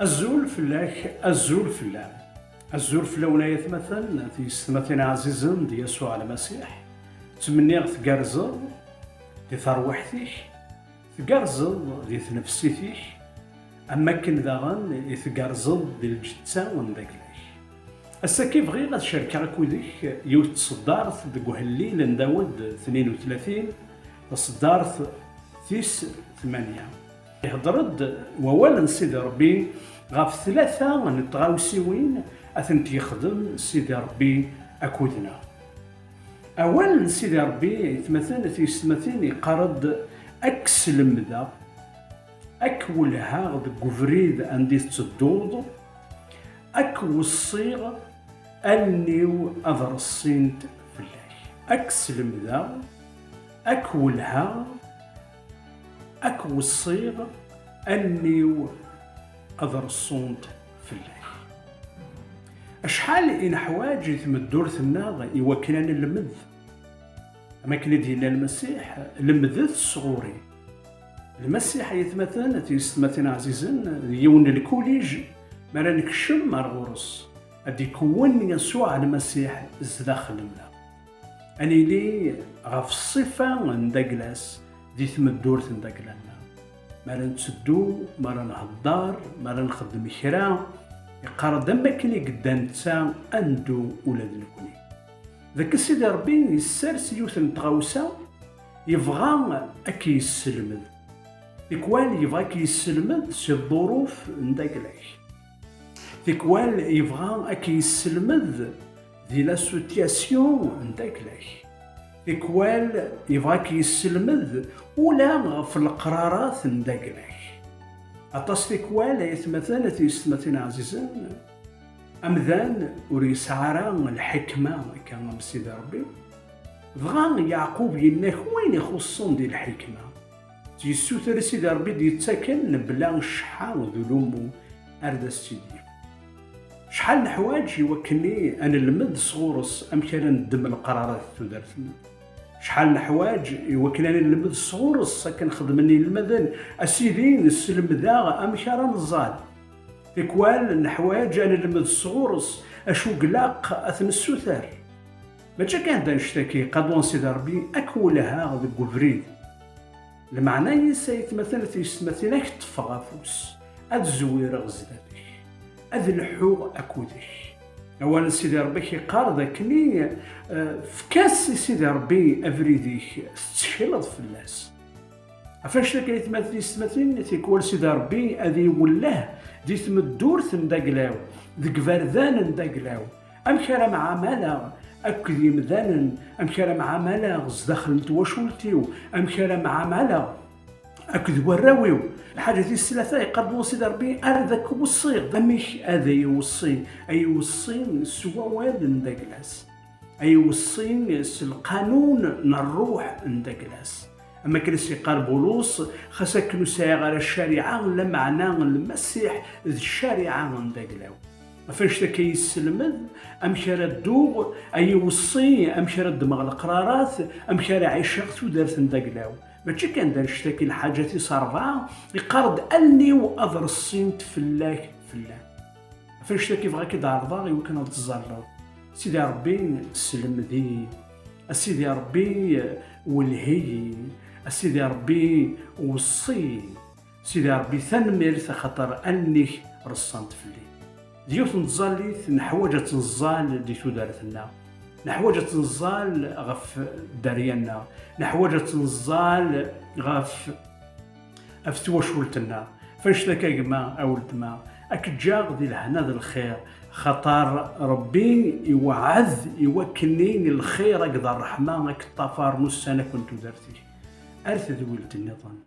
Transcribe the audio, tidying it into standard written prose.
الزول فلاك الزول فلا الزول فلا ولاية مثلا في سمتنا عزيزا دي يسوع المسيح تمنيغ تقارزل دي ثروحتك تقارزل دي نفسيتك أما كن داغن يتقارزل دي الجتة ونداكلاك أسا كيف غير غاد شاركا كوديك يوت تصدارت ديك وهالليل نداود 32 تصدارت تيس 8 يهضرد وولا سيدي ربي غاف ثلاثة نتغاوسيوين أثن تيخدم سيدي ربي أكودنا. أولا سيدي ربي يتمثل تيستمثل يقرد أكس لمدا أكولها ديك وفريد عندي تدوض أك وصيغ أنيو أضرسينت فلاي أكس لمدا أكولها أك وصيغ أنيو أضرسونت فلاي أشحال إن حوايج يتمدور ثنا يوكلان المذ أما كنا دينا المسيح المذ الصغوري المسيح يتمثل تيستمثل عزيزا يون الكوليج ما نكشم مع الغرس أدي كون يسوع المسيح زداخل لنا أني لي غاف الصفة ندقلاس دي تمدور تندقلنا ما نتسدو ما نهضر ما نخدم كرا يقرر دما كلي قدام تا أندو ولاد الكوني ذاك السيد ربي يسارس يوث نتغاوسا يبغى أكي يسلمد يكوال يبغى كي يسلمد سي الظروف نداكلاك يكوال يبغى أكي يسلمد دي لا سوتياسيون نداكلاك يكوال يبغى كي يسلمد ولا في القرارات نداكلاك أطاس تيكوال يتمثل تيستمثل عزيزا أمذان وريسعرا الحكمة كان سيدي ربي بغا يعقوب يناك وين يخصون دي الحكمة تيسوتر سيدي ربي ديتاكن بلا شحال ذلومو أردا سيدي شحال الحوايج يوكلني أنا نلمد صغورس أم كان ندم القرارات تدارتنا شحال الحوايج يوكلني نلمد صغورس كنخدمني المدن أسيدي نسلم ذا أم كان نزال تكوال الحوايج أنا نلمد الصغورس أشو قلاق أثن السوثار ما جا كان دا نشتكي قدوان سيدي ربي أكولها ذاك وفريد المعنى يسايت مثلا تيستمثلك تفغى فوس أتزوير غزداتك أذ الحوغ أكودك أولا سيدي ربي كيقار ذاكني فكاس سيدي ربي أفريديك تشيلض في الناس عفاش ذاك اللي يستمثل تيكوال سيدي ربي أذي ولاه دي تمدور ثنداقلاو ذيك فردان نداقلاو أم كان معاملة أكد يمذانا أم كان معاملة غزداخل نتواشولتيو أم كان معاملة أكد وراويو الحاجة دي الثلاثة يقدموا سيدي ربي أرذاك وصي أميش هذا يوصي أي وصي سوا واد نداكلاس أي وصي القانون نروح نداكلاس أما كنسي قال بولوس خاصك نسايغ على الشريعة لا معنى المسيح الشريعة نداكلاو فاش تاكي يسلمد أم شارع الدوغ أي وصي أم شارع دماغ القرارات أم شارع عيشاق ودارت نداكلاو ماشي كان دار نشتكي الحاجات صارفة يقارد أني وأضر الصين تفلاك فاش تاكي بغا كي دار يمكن تزرب سيدي ربي سلم ذي سيدي ربي والهي سيدي ربي وصي سيدي ربي ثنمير خاطر أني رصنت فلي ديوث نتزالي نحواجة تنزال دي تدارتنا نحواجة تنزال غف دارينا نحواجة تنزال غف أفتواشولتنا فاش ذاك ما أولد ما أكد جاغ دي الهنا ذا الخير خطر ربي يوعذ يوكلني الخير أقدر الرحمة أكتفار نص سنة كنت دارتي أرث ذويلت النظام.